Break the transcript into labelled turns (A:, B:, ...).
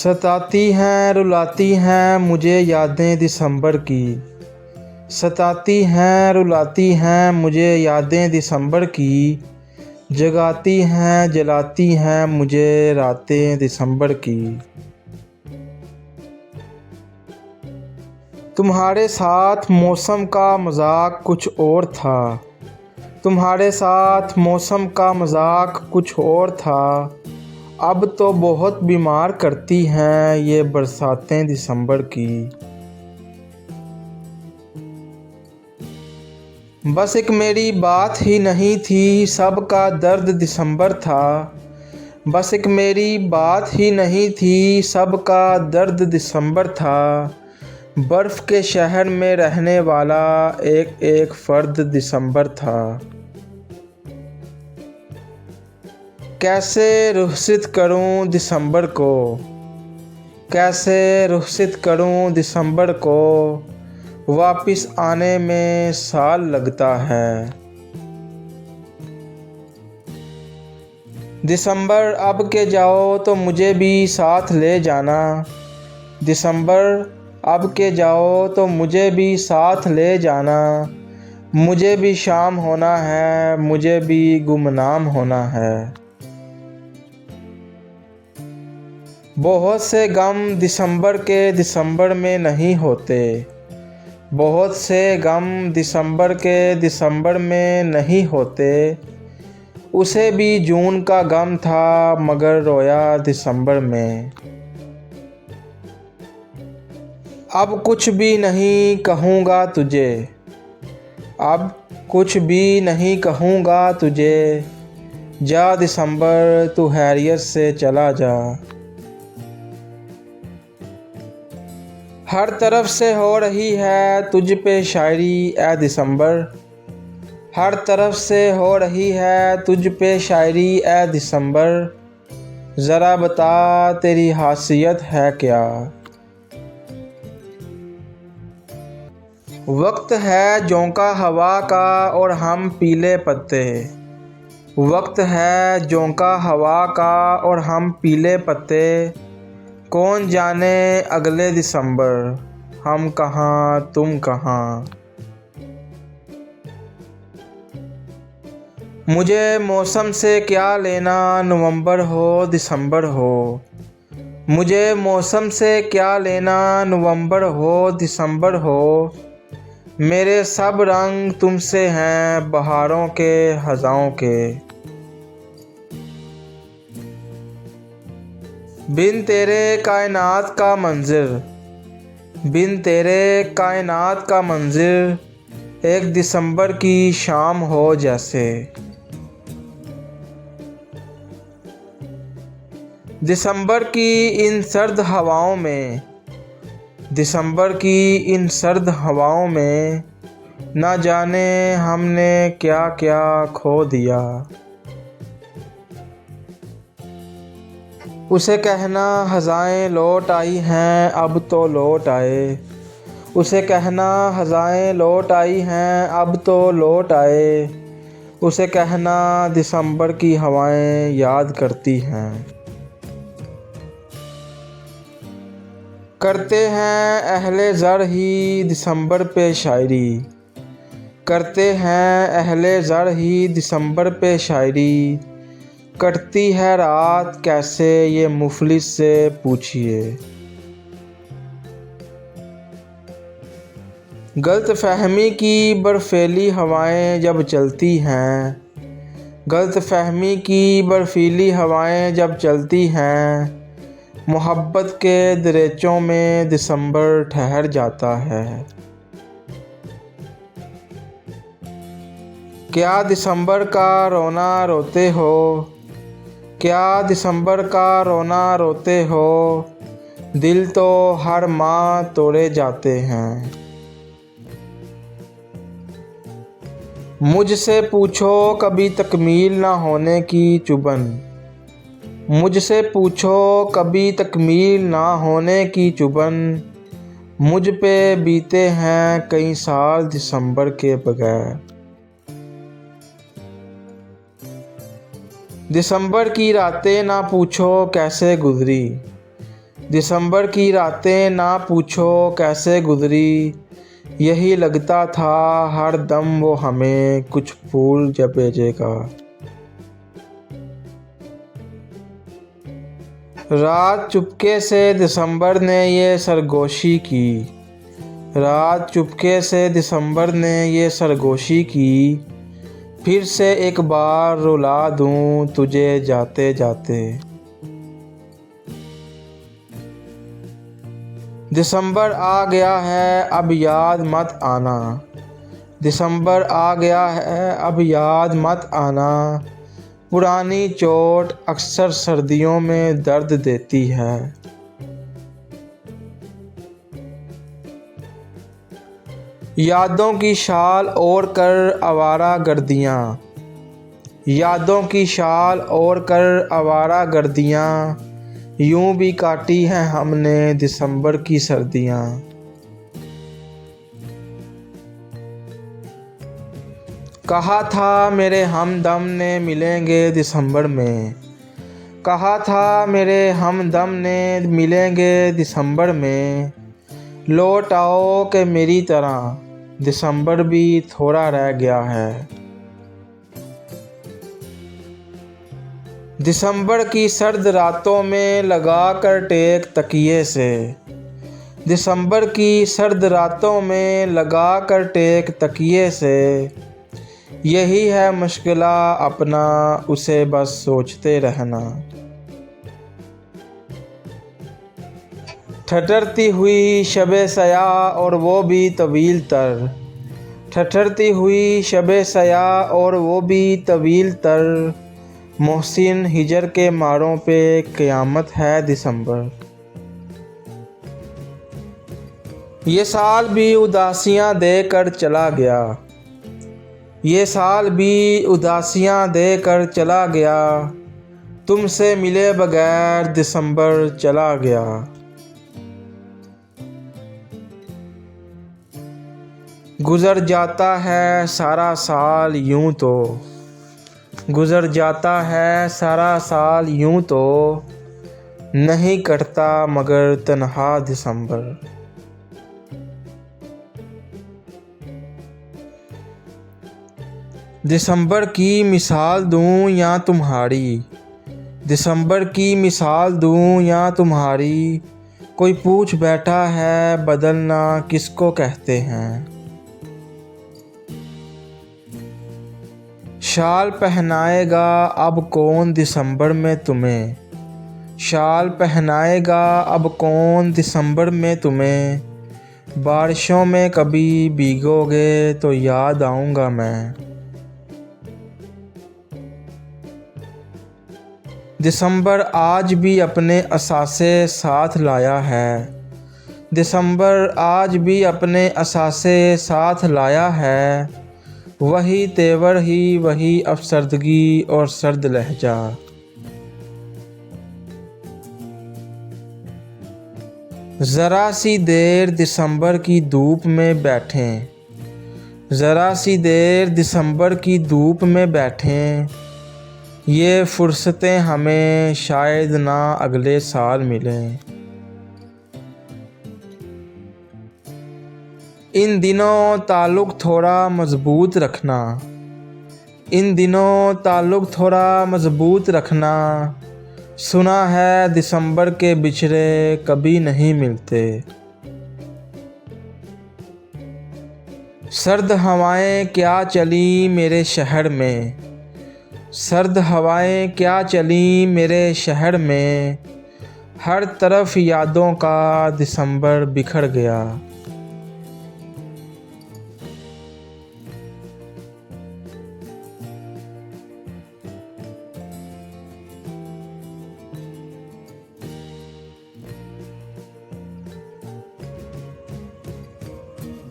A: सताती हैं रुलाती हैं मुझे यादें दिसंबर की। सताती हैं रुलाती हैं मुझे यादें दिसंबर की। जगाती हैं जलाती हैं मुझे रातें दिसंबर की। तुम्हारे साथ मौसम का मजाक कुछ और था। तुम्हारे साथ मौसम का मजाक कुछ और था। अब तो बहुत बीमार करती हैं ये बरसातें दिसंबर की। बस एक मेरी बात ही नहीं थी, सबका दर्द दिसंबर था। बस एक मेरी बात ही नहीं थी, सबका दर्द दिसंबर था। बर्फ़ के शहर में रहने वाला एक एक फ़र्द दिसंबर था। कैसे रुखसत करूं दिसंबर को। कैसे रुखसत करूं दिसंबर को। वापस आने में साल लगता है। दिसंबर अब के जाओ तो मुझे भी साथ ले जाना। दिसंबर अब के जाओ तो मुझे भी साथ ले जाना। मुझे भी शाम होना है, मुझे भी गुमनाम होना है। बहुत से गम दिसंबर के दिसंबर में नहीं होते। बहुत से गम दिसंबर के दिसंबर में नहीं होते। उसे भी जून का गम था मगर रोया दिसंबर में। अब कुछ भी नहीं कहूँगा तुझे। अब कुछ भी नहीं कहूँगा तुझे। जा दिसंबर तू हैरियत से चला जा। हर तरफ से हो रही है तुझ पे शायरी ए दिसंबर। हर तरफ से हो रही है तुझ पे शायरी ए दिसंबर। ज़रा बता तेरी खासियत है क्या। वक्त है झोंका हवा का और हम पीले पत्ते। वक्त है झोंका हवा का और हम पीले पत्ते। कौन जाने अगले दिसंबर हम कहाँ तुम कहाँ। मुझे मौसम से क्या लेना नवंबर हो दिसंबर हो। मुझे मौसम से क्या लेना नवंबर हो दिसंबर हो। मेरे सब रंग तुमसे हैं बहारों के हज़ाओं के। बिन तेरे कायनात का मंज़िर। बिन तेरे कायनात का मंज़िर एक दिसंबर की शाम हो जैसे। दिसंबर की इन सर्द हवाओं में। दिसंबर की इन सर्द हवाओं में ना जाने हमने क्या क्या खो दिया। उसे कहना हज़ाएं लौट आई हैं अब तो लौट आए। उसे कहना हज़ाएं लौट आई हैं अब तो लौट आए। उसे कहना दिसंबर की हवाएं याद करती हैं। करते हैं अहले ज़र ही दिसंबर पे शायरी। करते हैं अहले ज़र ही दिसंबर पे शायरी। कटती है रात कैसे ये मुफलिस से पूछिए। गलत फहमी की बर्फीली हवाएं जब चलती हैं। गलत फहमी की बर्फीली हवाएं जब चलती हैं। मोहब्बत के दरेचों में दिसंबर ठहर जाता है। क्या दिसंबर का रोना रोते हो। क्या दिसंबर का रोना रोते हो। दिल तो हर माह तोड़े जाते हैं। मुझसे पूछो कभी तकमील ना होने की चुभन। मुझसे पूछो कभी तकमील ना होने की चुभन। मुझ पे बीते हैं कई साल दिसंबर के बगैर। दिसंबर की रातें ना पूछो कैसे गुजरी। दिसंबर की रातें ना पूछो कैसे गुजरी, यही लगता था हर दम वो हमें कुछ फूल जब भेजेगा। रात चुपके से दिसंबर ने ये सरगोशी की, रात चुपके से दिसंबर ने ये सरगोशी की, फिर से एक बार रुला दूं तुझे जाते जाते। दिसंबर आ गया है अब याद मत आना, दिसंबर आ गया है अब याद मत आना, पुरानी चोट अक्सर सर्दियों में दर्द देती है। यादों की शाल ओढ़ कर आवारा गर्दियाँ, यादों की शाल ओढ़ कर आवारा गर्दियाँ, यूं भी काटी हैं हमने दिसंबर की सर्दियाँ। कहा था मेरे हमदम ने मिलेंगे दिसंबर में, कहा था मेरे हमदम ने मिलेंगे दिसंबर में, लौट आओ कि मेरी तरह दिसंबर भी थोड़ा रह गया है। दिसंबर की सर्द रातों में लगा कर टेक तकिए से, दिसंबर की सर्द रातों में लगा कर टेक तकिए से, यही है मुश्किला अपना उसे बस सोचते रहना। ठठरती हुई शबे सया और वो भी तवील तर, ठठरती हुई शबे सया और वो भी तवील तर, मोहसिन हिजर के मारों पे क़यामत है दिसंबर। ये साल भी उदासियाँ दे कर चला गया, ये साल भी उदासियाँ दे कर चला गया, तुमसे मिले बगैर दिसंबर चला गया। गुज़र जाता है सारा साल यूं तो, गुज़र जाता है सारा साल यूं तो, नहीं कटता मगर तन्हा दिसंबर। दिसंबर की मिसाल दूं या तुम्हारी, दिसंबर की मिसाल दूं या तुम्हारी, कोई पूछ बैठा है बदलना किसको कहते हैं। शाल पहनाएगा अब कौन दिसंबर में तुम्हें, शाल पहनाएगा अब कौन दिसंबर में तुम्हें, बारिशों में कभी भीगोगे तो याद आऊँगा मैं। दिसंबर आज भी अपने असासे साथ लाया है, दिसंबर आज भी अपने असासे साथ लाया है, वही तेवर ही वही अफसरदगी और सर्द लहजा। ज़रा सी देर दिसंबर की धूप में बैठें, ज़रा सी देर दिसंबर की धूप में बैठें, ये फुर्सतें हमें शायद ना अगले साल मिलें। इन दिनों ताल्लुक़ थोड़ा मज़बूत रखना, इन दिनों ताल्लुक़ थोड़ा मज़बूत रखना, सुना है दिसंबर के बिछड़े कभी नहीं मिलते। सर्द हवाएं क्या चली मेरे शहर में, सर्द हवाएं क्या चली मेरे शहर में, हर तरफ यादों का दिसंबर बिखर गया।